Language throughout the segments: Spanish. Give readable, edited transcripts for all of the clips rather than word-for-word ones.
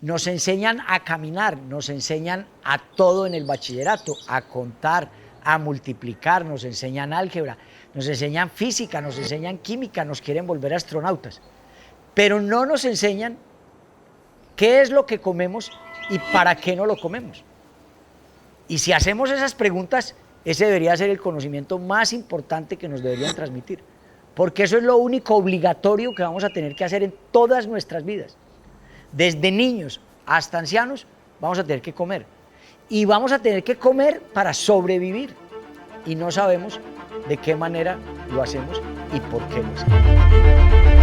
Nos enseñan a caminar, nos enseñan a todo en el bachillerato, a contar, a multiplicar, nos enseñan álgebra, nos enseñan física, nos enseñan química, nos quieren volver astronautas. Pero no nos enseñan qué es lo que comemos y para qué no lo comemos. Y si hacemos esas preguntas, ese debería ser el conocimiento más importante que nos deberían transmitir, porque eso es lo único obligatorio que vamos a tener que hacer en todas nuestras vidas. Desde niños hasta ancianos vamos a tener que comer, y vamos a tener que comer para sobrevivir, y no sabemos de qué manera lo hacemos y por qué lo hacemos.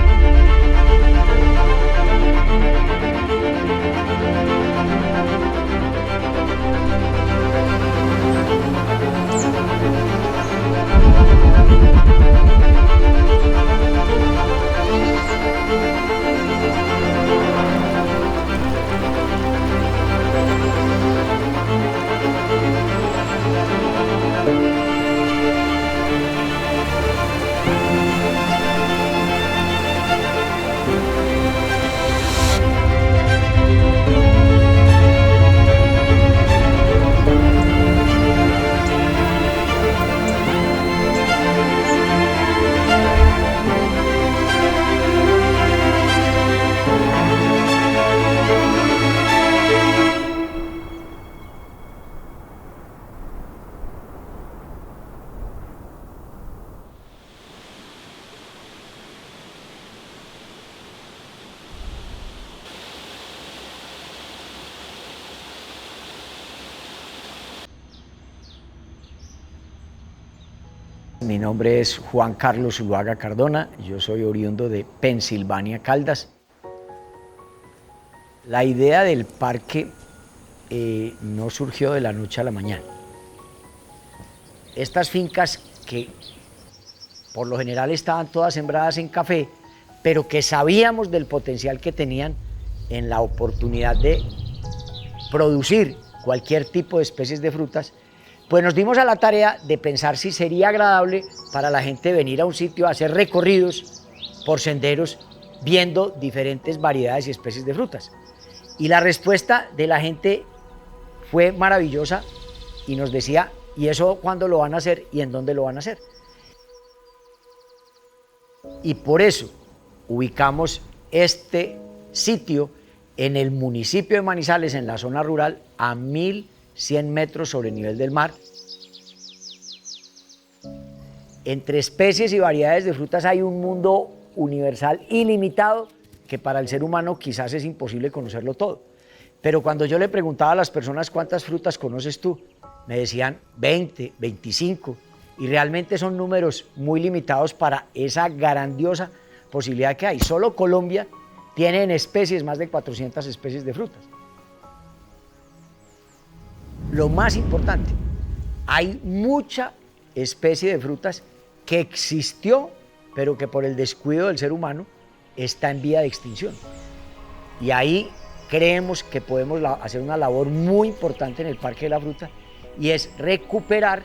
Mi nombre es Juan Carlos Zuluaga Cardona, yo soy oriundo de Pensilvania, Caldas. La idea del parque no surgió de la noche a la mañana. Estas fincas, que por lo general estaban todas sembradas en café, pero que sabíamos del potencial que tenían en la oportunidad de producir cualquier tipo de especies de frutas, pues nos dimos a la tarea de pensar si sería agradable para la gente venir a un sitio a hacer recorridos por senderos viendo diferentes variedades y especies de frutas. Y la respuesta de la gente fue maravillosa y nos decía, ¿y eso cuándo lo van a hacer y en dónde lo van a hacer? Y por eso ubicamos este sitio en el municipio de Manizales, en la zona rural, a 1100 metros sobre el nivel del mar. Entre especies y variedades de frutas hay un mundo universal ilimitado que para el ser humano quizás es imposible conocerlo todo. Pero cuando yo le preguntaba a las personas cuántas frutas conoces tú, me decían 20, 25, y realmente son números muy limitados para esa grandiosa posibilidad que hay. Solo Colombia tiene en especies más de 400 especies de frutas. Lo más importante, hay mucha especie de frutas que existió, pero que por el descuido del ser humano está en vía de extinción. Y ahí creemos que podemos hacer una labor muy importante en el Parque de la Fruta, y es recuperar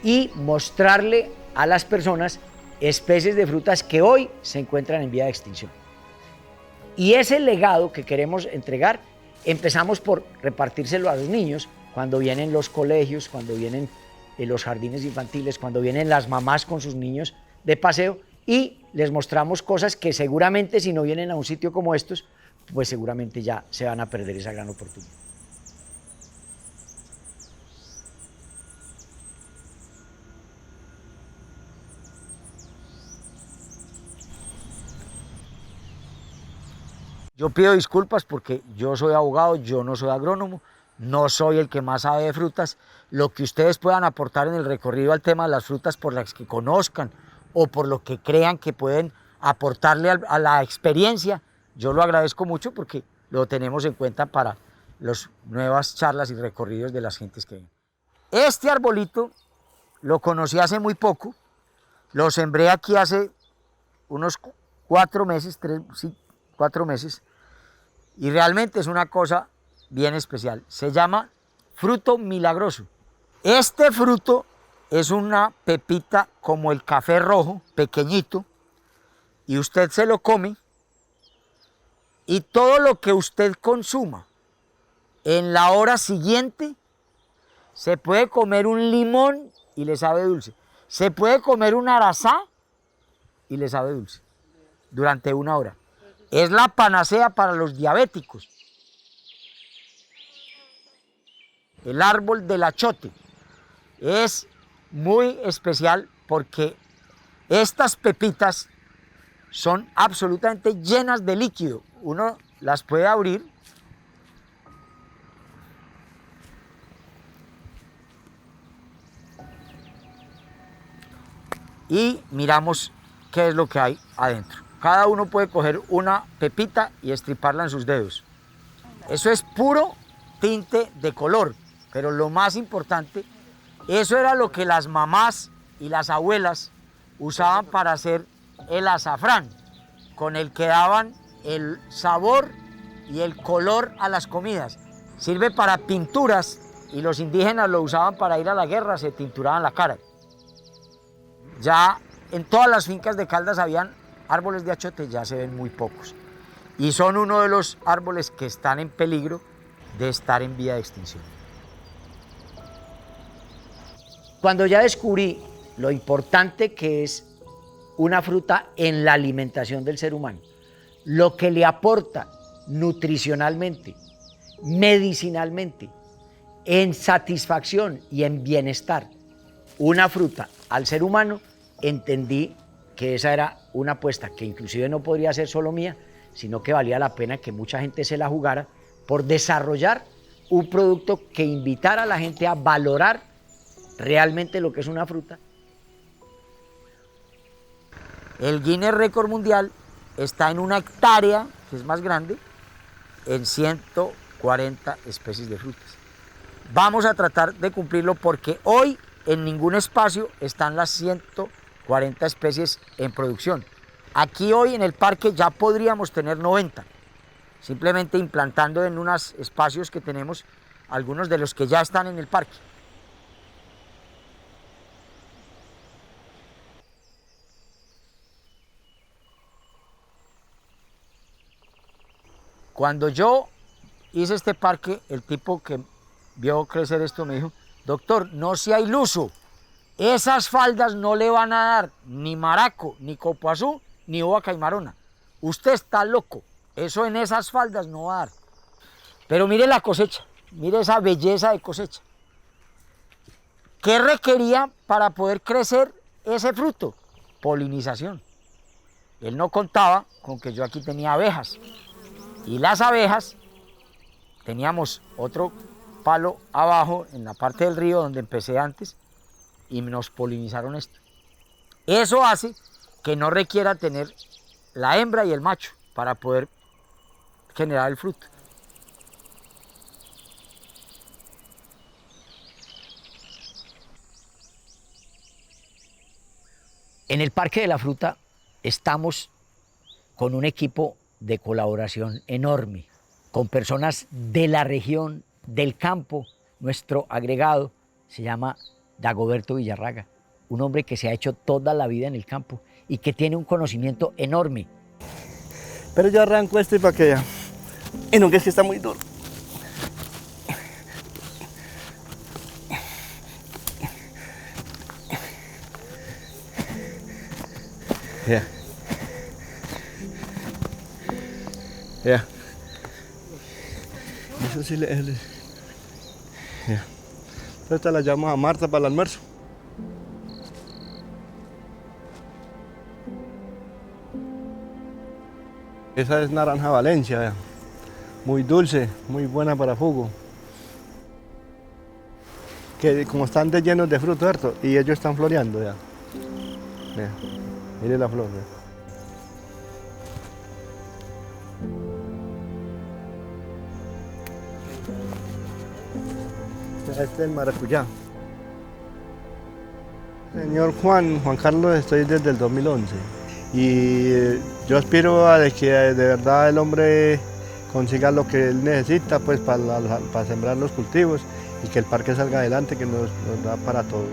y mostrarle a las personas especies de frutas que hoy se encuentran en vía de extinción. Y ese legado que queremos entregar, empezamos por repartírselo a los niños cuando vienen los colegios, cuando vienen los jardines infantiles, cuando vienen las mamás con sus niños de paseo, y les mostramos cosas que seguramente si no vienen a un sitio como estos, pues seguramente ya se van a perder esa gran oportunidad. Yo pido disculpas porque yo soy abogado, yo no soy agrónomo, no soy el que más sabe de frutas. Lo que ustedes puedan aportar en el recorrido al tema de las frutas, por las que conozcan o por lo que crean que pueden aportarle a la experiencia, yo lo agradezco mucho porque lo tenemos en cuenta para las nuevas charlas y recorridos de las gentes que ven. Este arbolito lo conocí hace muy poco, lo sembré aquí hace unos 4 meses, 4 meses, y realmente es una cosa bien especial. Se llama fruto milagroso. Este fruto es una pepita como el café rojo, pequeñito, y usted se lo come Y todo lo que usted consuma en la hora siguiente, se puede comer un limón y le sabe dulce. Se puede comer un arazá y le sabe dulce durante 1 hora. Es la panacea para los diabéticos. El árbol del achote es muy especial porque estas pepitas son absolutamente llenas de líquido. Uno las puede abrir y miramos qué es lo que hay adentro. Cada uno puede coger una pepita y estriparla en sus dedos. Eso es puro tinte de color, pero lo más importante, eso era lo que las mamás y las abuelas usaban para hacer el azafrán, con el que daban el sabor y el color a las comidas. Sirve para pinturas y los indígenas lo usaban para ir a la guerra, se tinturaban la cara. Ya en todas las fincas de Caldas habían árboles de achote, ya se ven muy pocos. Y son uno de los árboles que están en peligro de estar en vía de extinción. Cuando ya descubrí lo importante que es una fruta en la alimentación del ser humano, lo que le aporta nutricionalmente, medicinalmente, en satisfacción y en bienestar una fruta al ser humano, entendí que esa era una apuesta que inclusive no podría ser solo mía, sino que valía la pena que mucha gente se la jugara por desarrollar un producto que invitara a la gente a valorar realmente lo que es una fruta. El Guinness Récord Mundial está en 1 hectárea, que es más grande, en 140 especies de frutas. Vamos a tratar de cumplirlo porque hoy en ningún espacio están las 140 especies en producción. Aquí hoy en el parque ya podríamos tener 90, simplemente implantando en unos espacios que tenemos algunos de los que ya están en el parque. Cuando yo hice este parque, el tipo que vio crecer esto me dijo: doctor, no sea iluso, esas faldas no le van a dar ni maraco, ni copoazú, ni uva caimarona. Usted está loco, eso en esas faldas no va a dar. Pero mire la cosecha, mire esa belleza de cosecha. ¿Qué requería para poder crecer ese fruto? Polinización. Él no contaba con que yo aquí tenía abejas. Y las abejas, teníamos otro palo abajo en la parte del río donde empecé antes y nos polinizaron esto. Eso hace que no requiera tener la hembra y el macho para poder generar el fruto. En el Parque de la Fruta estamos con un equipo de colaboración enorme, con personas de la región, del campo. Nuestro agregado se llama Dagoberto Villarraga, un hombre que se ha hecho toda la vida en el campo y que tiene un conocimiento enorme. Pero yo arranco esto y para que vean. Y no, que es que está muy duro. Ya. Ya. Eso sí le... Ya. Ahorita la llamo a Marta para el almuerzo. Esa es naranja Valencia, vea. Muy dulce, muy buena para jugo. Que como están llenos de fruto, ¿cierto? Y ellos están floreando, ya. Vea. Mire la flor, vea. Este es el maracuyá. Señor Juan Carlos, estoy desde el 2011 y yo aspiro a que de verdad el hombre consiga lo que él necesita pues para sembrar los cultivos y que el parque salga adelante, que nos da para todos.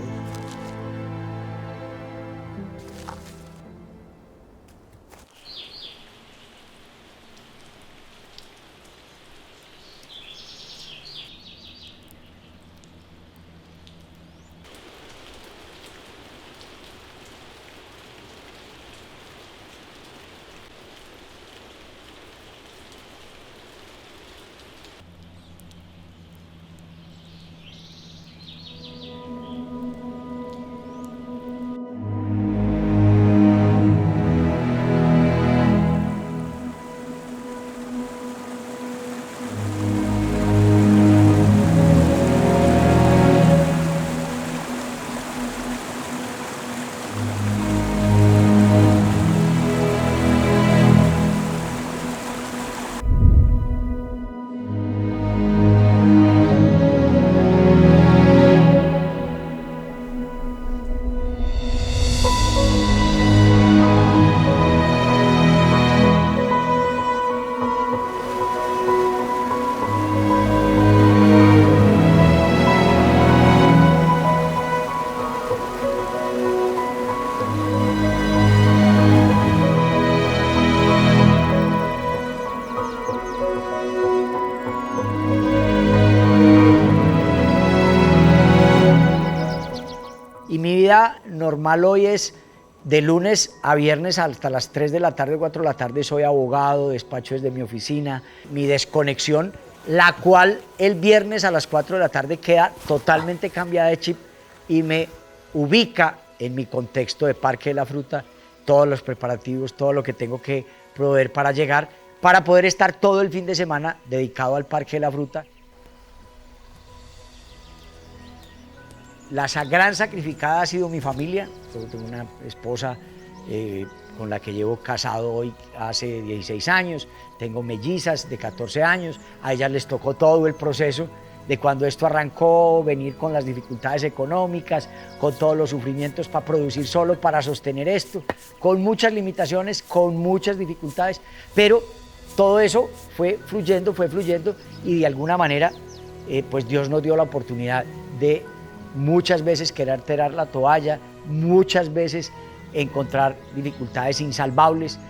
normal hoy es de lunes a viernes hasta las 3 de la tarde, 4 de la tarde soy abogado, despacho desde mi oficina, mi desconexión, la cual el viernes a las 4 de la tarde queda totalmente cambiada de chip y me ubica en mi contexto de Parque de la Fruta, todos los preparativos, todo lo que tengo que proveer para llegar, para poder estar todo el fin de semana dedicado al Parque de la Fruta. La gran sacrificada ha sido mi familia. Yo tengo una esposa con la que llevo casado hoy hace 16 años, tengo mellizas de 14 años, a ellas les tocó todo el proceso de cuando esto arrancó, venir con las dificultades económicas, con todos los sufrimientos para producir solo, para sostener esto, con muchas limitaciones, con muchas dificultades, pero todo eso fue fluyendo y de alguna manera pues Dios nos dio la oportunidad de muchas veces querer tirar la toalla, muchas veces encontrar dificultades insalvables,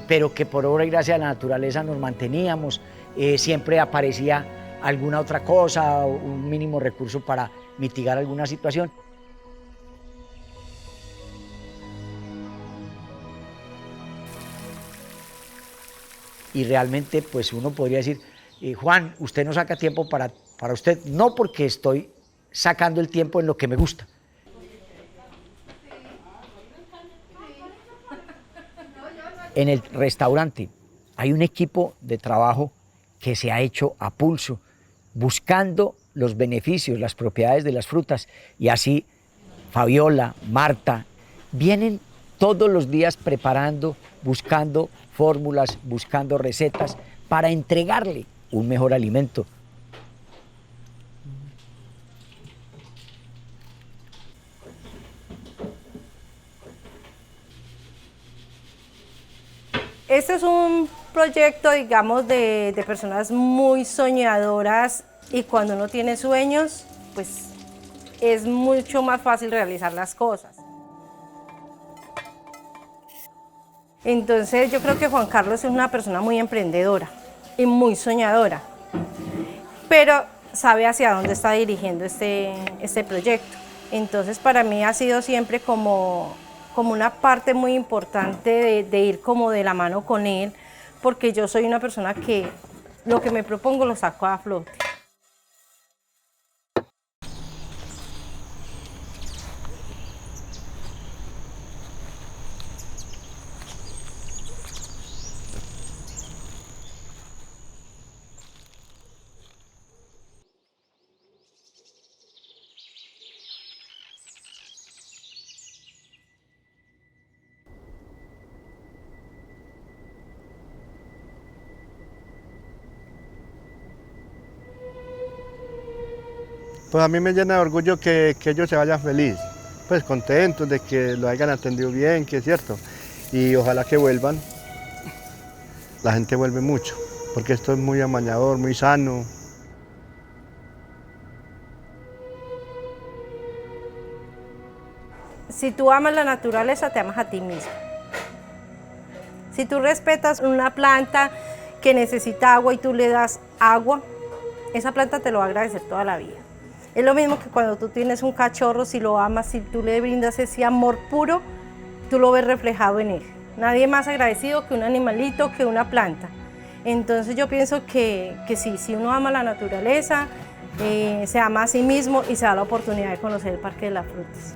pero que por obra y gracia de la naturaleza nos manteníamos, siempre aparecía alguna otra cosa, un mínimo recurso para mitigar alguna situación. Y realmente pues uno podría decir, Juan, usted no saca tiempo para usted, no porque estoy sacando el tiempo en lo que me gusta. En el restaurante hay un equipo de trabajo que se ha hecho a pulso, buscando los beneficios, las propiedades de las frutas, y así Fabiola, Marta, vienen todos los días preparando, buscando fórmulas, buscando recetas para entregarle un mejor alimento. Este es un proyecto, digamos, de personas muy soñadoras, y cuando uno tiene sueños, pues es mucho más fácil realizar las cosas. Entonces yo creo que Juan Carlos es una persona muy emprendedora y muy soñadora, pero sabe hacia dónde está dirigiendo este proyecto. Entonces para mí ha sido siempre como una parte muy importante de ir como de la mano con él, porque yo soy una persona que lo que me propongo lo saco a flote. Pues a mí me llena de orgullo que ellos se vayan felices, pues contentos de que lo hayan atendido bien, que es cierto, y ojalá que vuelvan. La gente vuelve mucho, porque esto es muy amañador, muy sano. Si tú amas la naturaleza, te amas a ti mismo. Si tú respetas una planta que necesita agua y tú le das agua, esa planta te lo va a agradecer toda la vida. Es lo mismo que cuando tú tienes un cachorro, si lo amas, si tú le brindas ese amor puro, tú lo ves reflejado en él. Nadie más agradecido que un animalito, que una planta. Entonces yo pienso que sí, si uno ama la naturaleza, se ama a sí mismo y se da la oportunidad de conocer el Parque de las Frutas.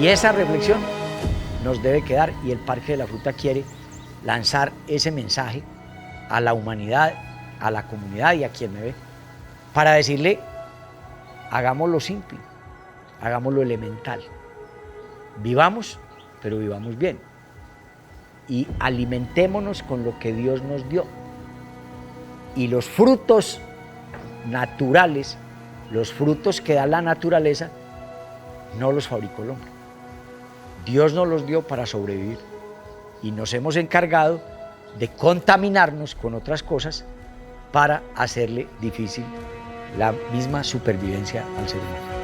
Y esa reflexión nos debe quedar, y el Parque de la Fruta quiere lanzar ese mensaje a la humanidad, a la comunidad y a quien me ve, para decirle, hagámoslo simple, hagámoslo elemental, vivamos pero vivamos bien. Y alimentémonos con lo que Dios nos dio. Y los frutos naturales, los frutos que da la naturaleza, no los fabricó el hombre. Dios nos los dio para sobrevivir. Y nos hemos encargado de contaminarnos con otras cosas para hacerle difícil la misma supervivencia al ser humano.